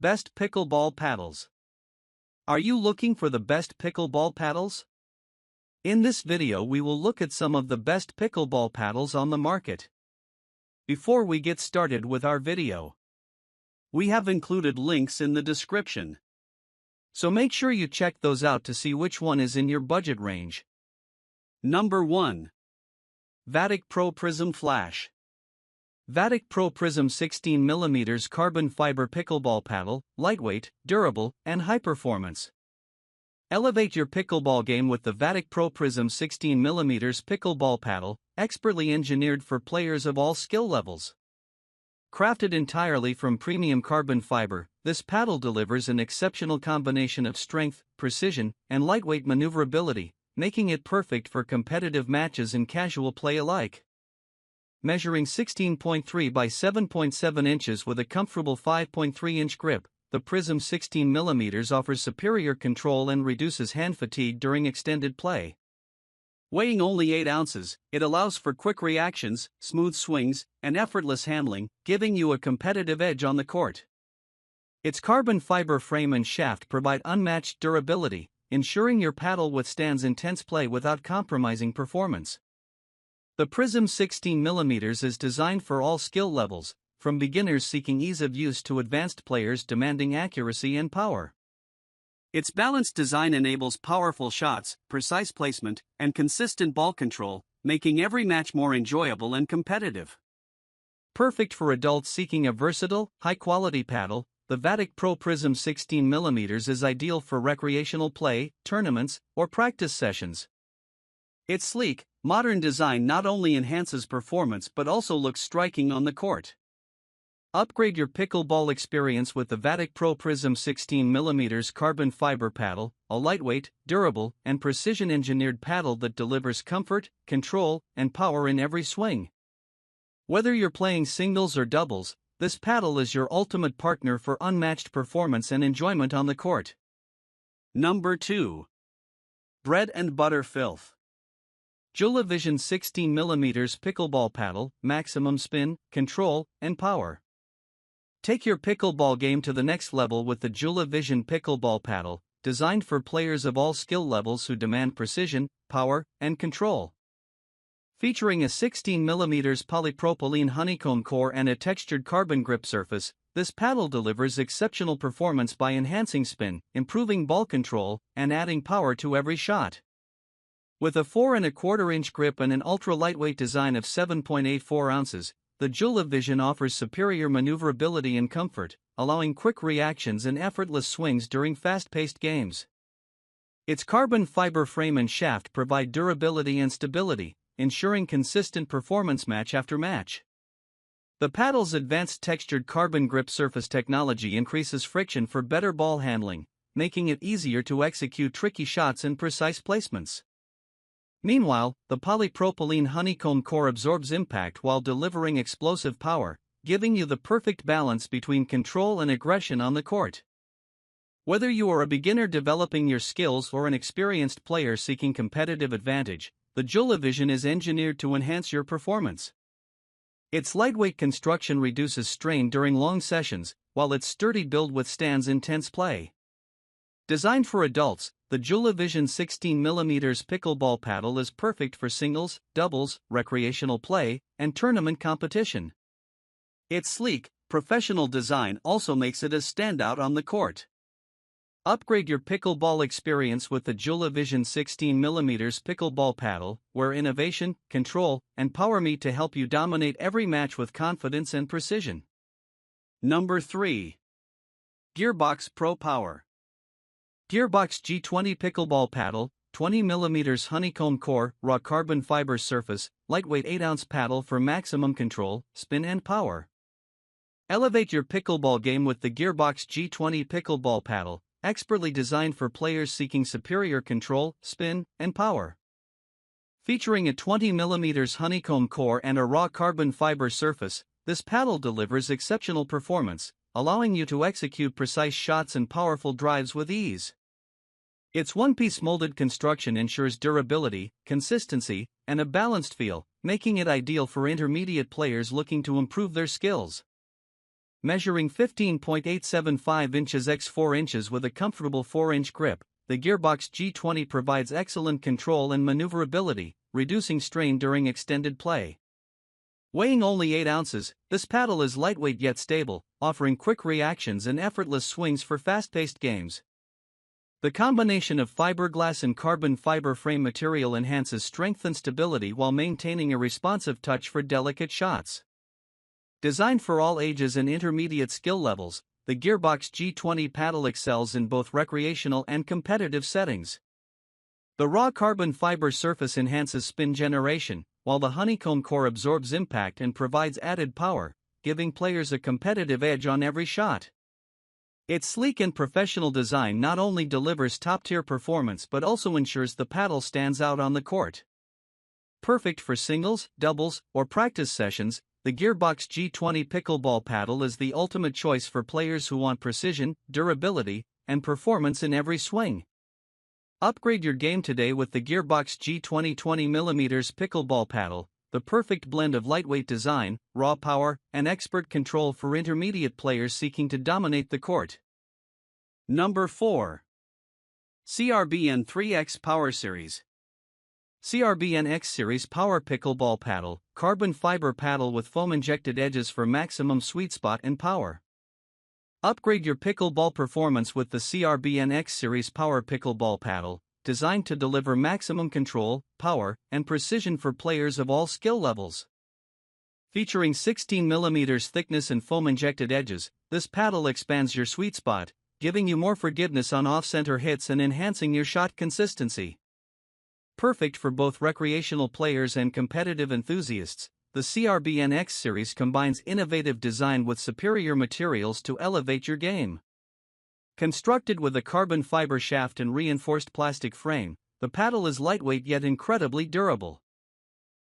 Best Pickleball Paddles. Are you looking for the best pickleball paddles? In this video we will look at some of the best pickleball paddles on the market. Before we get started with our video, we have included links in the description. So make sure you check those out to see which one is in your budget range. Number 1. Vatic Pro PRISM Flash. Vatic Pro PRISM 16mm carbon fiber pickleball paddle, lightweight, durable, and high performance. Elevate your pickleball game with the Vatic Pro PRISM 16mm pickleball paddle, expertly engineered for players of all skill levels. Crafted entirely from premium carbon fiber, this paddle delivers an exceptional combination of strength, precision, and lightweight maneuverability, making it perfect for competitive matches and casual play alike. Measuring 16.3 by 7.7 inches with a comfortable 5.3-inch grip, the PRISM 16mm offers superior control and reduces hand fatigue during extended play. Weighing only 8 ounces, it allows for quick reactions, smooth swings, and effortless handling, giving you a competitive edge on the court. Its carbon fiber frame and shaft provide unmatched durability, ensuring your paddle withstands intense play without compromising performance. The PRISM 16mm is designed for all skill levels, from beginners seeking ease of use to advanced players demanding accuracy and power. Its balanced design enables powerful shots, precise placement, and consistent ball control, making every match more enjoyable and competitive. Perfect for adults seeking a versatile, high-quality paddle, the Vatic Pro PRISM 16mm is ideal for recreational play, tournaments, or practice sessions. Its sleek, modern design not only enhances performance but also looks striking on the court. Upgrade your pickleball experience with the Vatic Pro PRISM 16mm carbon fiber paddle, a lightweight, durable, and precision-engineered paddle that delivers comfort, control, and power in every swing. Whether you're playing singles or doubles, this paddle is your ultimate partner for unmatched performance and enjoyment on the court. Number 2. Bread and Butter Filth. Vision 16mm pickleball paddle, maximum spin, control, and power. Take your pickleball game to the next level with the Vision pickleball paddle, designed for players of all skill levels who demand precision, power, and control. Featuring a 16mm polypropylene honeycomb core and a textured carbon grip surface, this paddle delivers exceptional performance by enhancing spin, improving ball control, and adding power to every shot. With a 4¼ inch grip and an ultra-lightweight design of 7.84 ounces, the Vision offers superior maneuverability and comfort, allowing quick reactions and effortless swings during fast-paced games. Its carbon fiber frame and shaft provide durability and stability, ensuring consistent performance match after match. The paddle's advanced textured carbon grip surface technology increases friction for better ball handling, making it easier to execute tricky shots and precise placements. Meanwhile, the polypropylene honeycomb core absorbs impact while delivering explosive power, giving you the perfect balance between control and aggression on the court. Whether you are a beginner developing your skills or an experienced player seeking competitive advantage, the Vision is engineered to enhance your performance. Its lightweight construction reduces strain during long sessions, while its sturdy build withstands intense play. Designed for adults, the Vision 16mm pickleball paddle is perfect for singles, doubles, recreational play, and tournament competition. Its sleek, professional design also makes it a standout on the court. Upgrade your pickleball experience with the Vision 16mm pickleball paddle, where innovation, control, and power meet to help you dominate every match with confidence and precision. Number 3. Gearbox Pro Power. Gearbox G20 pickleball paddle, 20mm honeycomb core, raw carbon fiber surface, lightweight 8-ounce paddle for maximum control, spin and power. Elevate your pickleball game with the Gearbox G20 pickleball paddle, expertly designed for players seeking superior control, spin, and power. Featuring a 20mm honeycomb core and a raw carbon fiber surface, this paddle delivers exceptional performance, allowing you to execute precise shots and powerful drives with ease. Its one-piece molded construction ensures durability, consistency, and a balanced feel, making it ideal for intermediate players looking to improve their skills. Measuring 15.875 inches x 4 inches with a comfortable 4-inch grip, the Gearbox G20 provides excellent control and maneuverability, reducing strain during extended play. Weighing only 8 ounces, this paddle is lightweight yet stable, offering quick reactions and effortless swings for fast-paced games. The combination of fiberglass and carbon fiber frame material enhances strength and stability while maintaining a responsive touch for delicate shots. Designed for all ages and intermediate skill levels, the Gearbox G20 paddle excels in both recreational and competitive settings. The raw carbon fiber surface enhances spin generation, while the honeycomb core absorbs impact and provides added power, giving players a competitive edge on every shot. Its sleek and professional design not only delivers top-tier performance but also ensures the paddle stands out on the court. Perfect for singles, doubles, or practice sessions, the Gearbox G20 Pickleball paddle is the ultimate choice for players who want precision, durability, and performance in every swing. Upgrade your game today with the Gearbox G20 20mm Pickleball paddle, the perfect blend of lightweight design, raw power, and expert control for intermediate players seeking to dominate the court. Number 4. CRBN 3X Power Series. CRBN X Series Power Pickleball Paddle, carbon fiber paddle with foam-injected edges for maximum sweet spot and power. Upgrade your pickleball performance with the CRBN X Series Power Pickleball Paddle, designed to deliver maximum control, power, and precision for players of all skill levels. Featuring 16mm thickness and foam-injected edges, this paddle expands your sweet spot, giving you more forgiveness on off-center hits and enhancing your shot consistency. Perfect for both recreational players and competitive enthusiasts, the CRBN X Series combines innovative design with superior materials to elevate your game. Constructed with a carbon fiber shaft and reinforced plastic frame, the paddle is lightweight yet incredibly durable.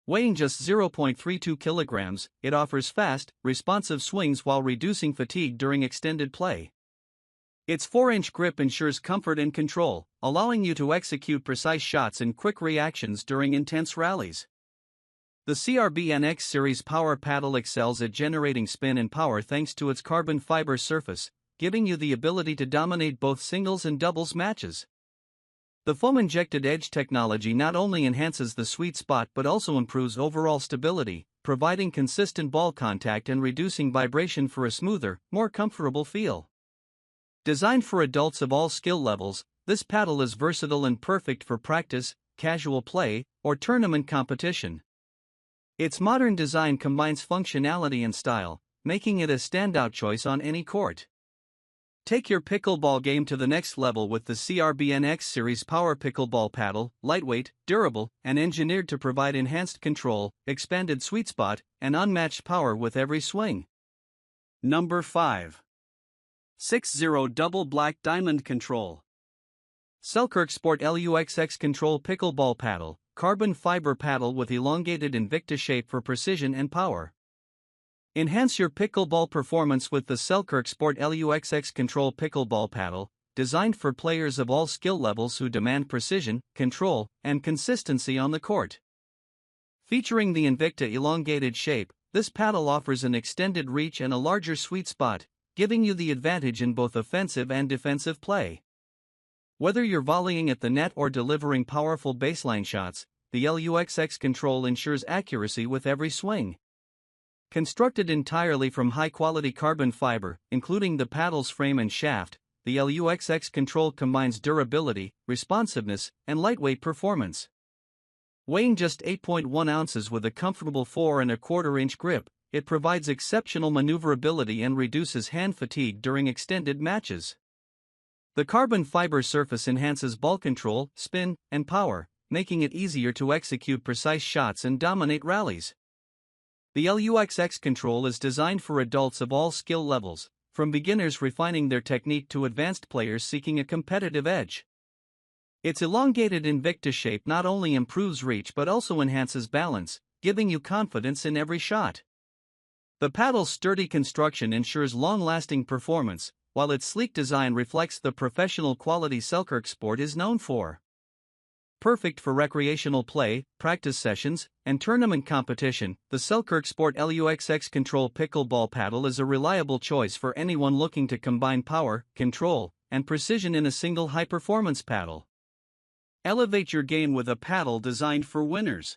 Weighing just 0.32 kilograms, it offers fast, responsive swings while reducing fatigue during extended play. Its 4-inch grip ensures comfort and control, allowing you to execute precise shots and quick reactions during intense rallies. The CRBN X Series Power Paddle excels at generating spin and power thanks to its carbon fiber surface, giving you the ability to dominate both singles and doubles matches. The foam-injected edge technology not only enhances the sweet spot but also improves overall stability, providing consistent ball contact and reducing vibration for a smoother, more comfortable feel. Designed for adults of all skill levels, this paddle is versatile and perfect for practice, casual play, or tournament competition. Its modern design combines functionality and style, making it a standout choice on any court. Take your pickleball game to the next level with the CRBN X Series Power Pickleball Paddle, lightweight, durable, and engineered to provide enhanced control, expanded sweet spot, and unmatched power with every swing. Number 5. 60 Double Black Diamond Control. Selkirk Sport LUXX Control Pickleball Paddle, carbon fiber paddle with elongated Invicta shape for precision and power. Enhance your pickleball performance with the Selkirk Sport LUXX Control Pickleball Paddle, designed for players of all skill levels who demand precision, control, and consistency on the court. Featuring the Invicta elongated shape, this paddle offers an extended reach and a larger sweet spot, giving you the advantage in both offensive and defensive play. Whether you're volleying at the net or delivering powerful baseline shots, the LUXX Control ensures accuracy with every swing. Constructed entirely from high-quality carbon fiber, including the paddle's frame and shaft, the LUXX Control combines durability, responsiveness, and lightweight performance. Weighing just 8.1 ounces with a comfortable 4¼ inch grip, it provides exceptional maneuverability and reduces hand fatigue during extended matches. The carbon fiber surface enhances ball control, spin, and power, making it easier to execute precise shots and dominate rallies. The LUXX Control is designed for adults of all skill levels, from beginners refining their technique to advanced players seeking a competitive edge. Its elongated Invicta shape not only improves reach but also enhances balance, giving you confidence in every shot. The paddle's sturdy construction ensures long-lasting performance, while its sleek design reflects the professional quality Selkirk Sport is known for. perfect for recreational play, practice sessions, and tournament competition. The Selkirk Sport LUXX Control Pickleball Paddle is a reliable choice for anyone looking to combine power, control, and precision in a single high-performance paddle. Elevate your game with a paddle designed for winners.